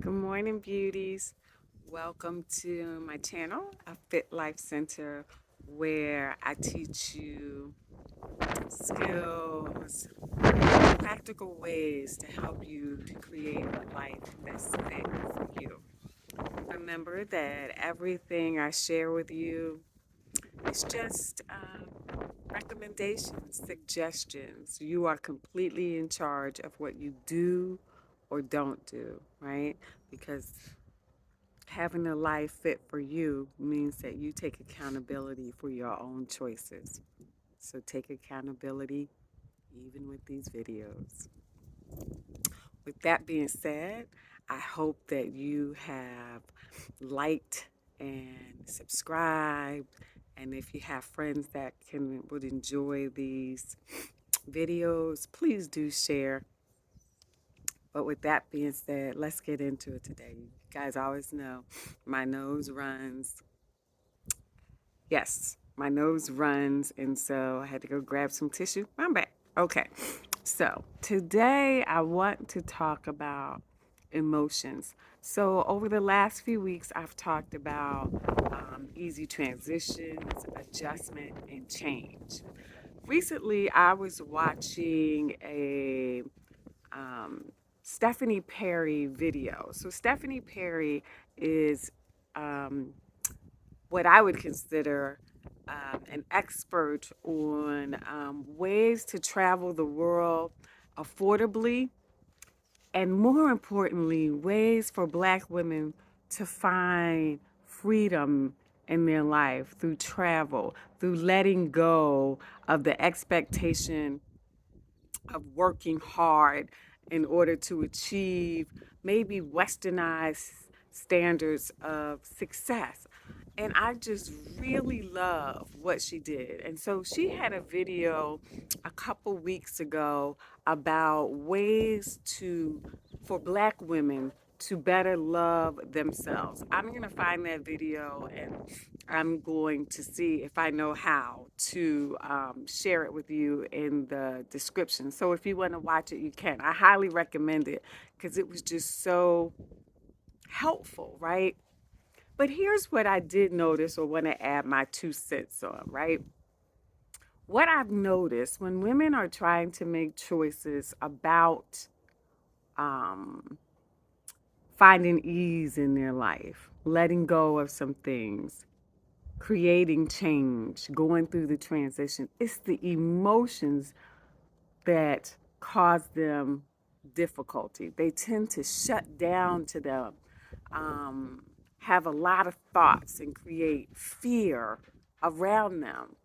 Good morning, beauties. Welcome to my channel, a Fit Life Center, where I teach you skills, practical ways to help you to create a life that's fit for you. Remember that everything I share with you is just recommendations, suggestions. You are completely in charge of what you do or don't do, right? Because having a life fit for you means that you take accountability for your own choices. So take accountability even with these videos. With that being said, I hope that you have liked and subscribed. And if you have friends that would enjoy these videos, please do share. But with that being said, let's get into it today. You guys always know my nose runs. Yes, my nose runs, and so I had to go grab some tissue. I'm back. Okay, so today I want to talk about emotions. So, over the last few weeks, I've talked about easy transitions, adjustment, and change. Recently, I was watching a um, Stephanie Perry video. So, Stephanie Perry is um, what I would consider an expert on ways to travel the world affordably, and more importantly, ways for Black women to find freedom in their life through travel, through letting go of the expectation of working hard in order to achieve maybe westernized standards of success. And I just really love what she did. And so she had a video a couple weeks ago about ways to for Black women to better love themselves. I'm going to find that video and I'm going to see if I know how to share it with you in the description. So if you want to watch it, you can. I highly recommend it because it was just so helpful, right? But here's what I did notice or want to add my 2 cents on, right? What I've noticed when women are trying to make choices about um, finding ease in their life, letting go of some things, creating change, going through the transition, it's the emotions that cause them difficulty. They tend to shut down to them, have a lot of thoughts, and create fear around them.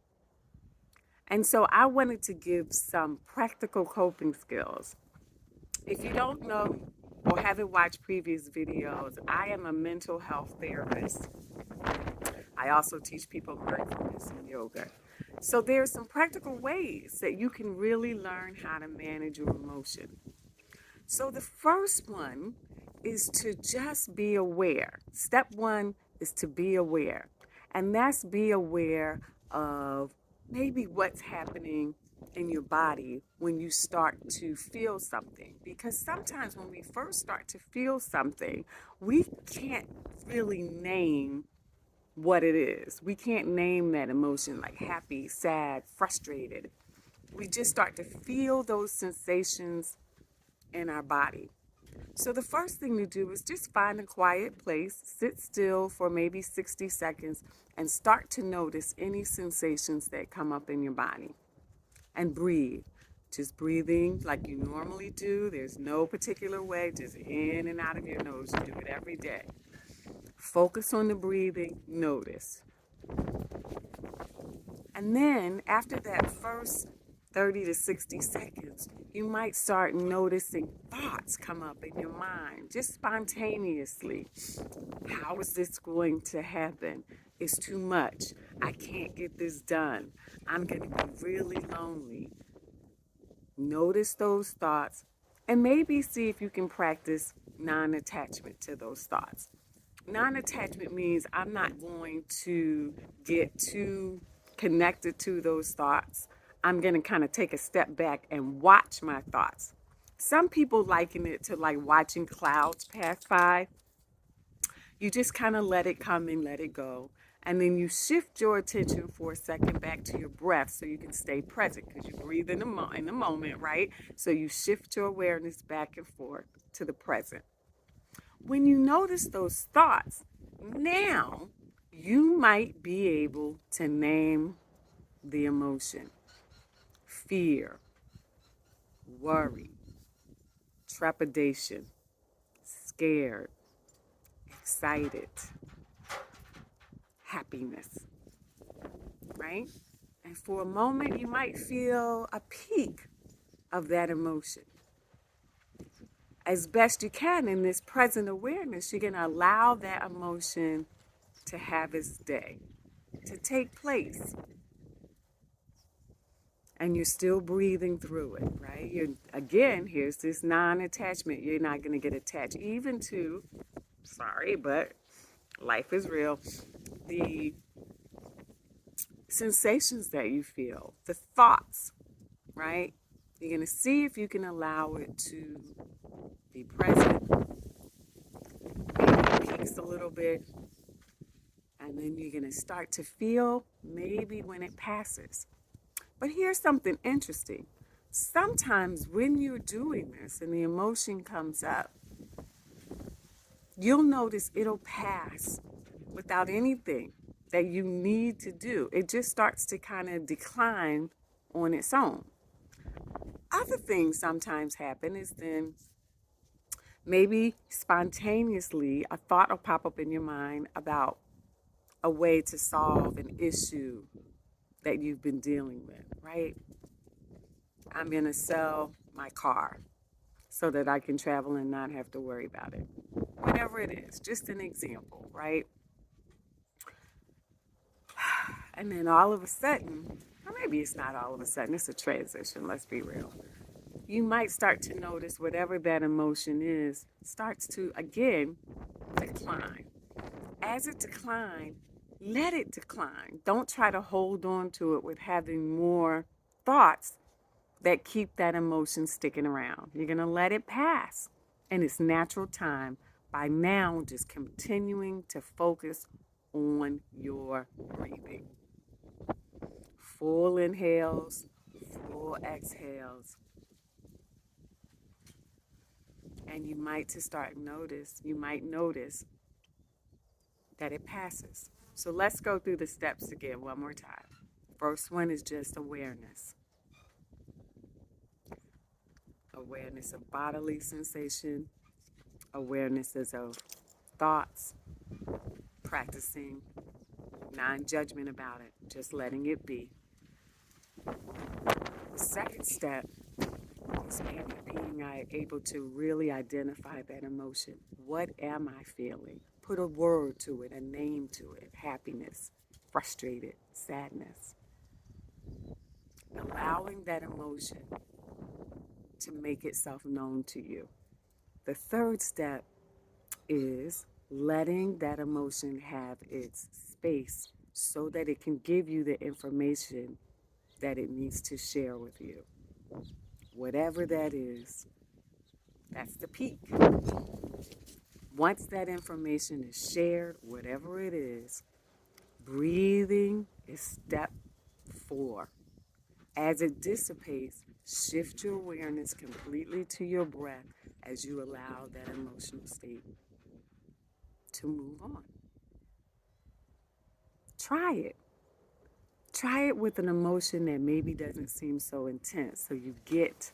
And so I wanted to give some practical coping skills. If you don't know or haven't watched previous videos, I am a mental health therapist. I also teach people mindfulness and yoga. So there are some practical ways that you can really learn how to manage your emotion. So the first one is to just be aware. Step one is to be aware. And that's be aware of maybe what's happening in your body when you start to feel something. Because sometimes when we first start to feel something, we can't really name what it is. We can't name that emotion like happy, sad, frustrated. We just start to feel those sensations in our body. So the first thing to do is just find a quiet place, sit still for maybe 60 seconds, and start to notice any sensations that come up in your body. And breathe. Just breathing like you normally do. There's no particular way, just in and out of your nose. You do it every day. Focus on the breathing, notice. And then after that first 30 to 60 seconds, you might start noticing thoughts come up in your mind just spontaneously. How is this going to happen? It's too much. I can't get this done. I'm going to be really lonely. Notice those thoughts and maybe see if you can practice non attachment to those thoughts. Non attachment means I'm not going to get too connected to those thoughts. I'm going to kind of take a step back and watch my thoughts. Some people liken it to like watching clouds pass by. You just kind of let it come and let it go. And then you shift your attention for a second back to your breath so you can stay present because you breathe in in the moment, right? So you shift your awareness back and forth to the present. When you notice those thoughts, now you might be able to name the emotion: fear, worry, trepidation, scared, excited, happiness, right? And for a moment, you might feel a peak of that emotion. As best you can in this present awareness, you're going to allow that emotion to have its day, to take place. And you're still breathing through it, right? Again, here's this non-attachment. You're not going to get attached even to, sorry, but life is real, the sensations that you feel, the thoughts, right? You're going to see if you can allow it to be present, maybe it peaks a little bit, and then you're going to start to feel maybe when it passes. But here's something interesting. Sometimes when you're doing this and the emotion comes up, you'll notice it'll pass without anything that you need to do. It just starts to kind of decline on its own. Other things sometimes happen is then maybe spontaneously a thought will pop up in your mind about a way to solve an issue that you've been dealing with, right? I'm going to sell my car so that I can travel and not have to worry about it. Whatever it is, just an example, right? And then all of a sudden, or maybe it's not all of a sudden, it's a transition, let's be real. You might start to notice whatever that emotion is starts to, again, decline. As it declines, let it decline. Don't try to hold on to it with having more thoughts that keep that emotion sticking around. You're going to let it pass in its natural time by now just continuing to focus on your breathing. Full inhales, full exhales. And you might notice that it passes. So let's go through the steps again one more time. First one is just awareness. Awareness of bodily sensation, awarenesses of thoughts, practicing non-judgment about it, just letting it be. The second step is maybe being able to really identify that emotion. What am I feeling? Put a word to it, a name to it. Happiness, frustrated, sadness. Allowing that emotion to make itself known to you. The third step is letting that emotion have its space so that it can give you the information that it needs to share with you. Whatever that is, that's the peak. Once that information is shared, whatever it is, breathing is step 4. As it dissipates, shift your awareness completely to your breath as you allow that emotional state to move on. Try it. Try it with an emotion that maybe doesn't seem so intense, so you get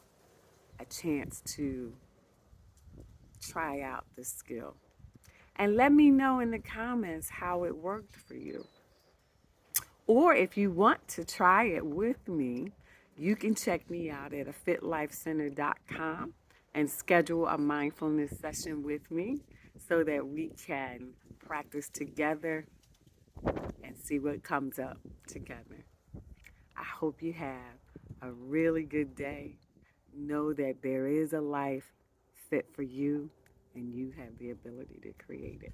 a chance to try out this skill. And let me know in the comments how it worked for you. Or if you want to try it with me, you can check me out at afitlifecenter.com and schedule a mindfulness session with me so that we can practice together and see what comes up together. I hope you have a really good day. Know that there is a life fit for you and you have the ability to create it.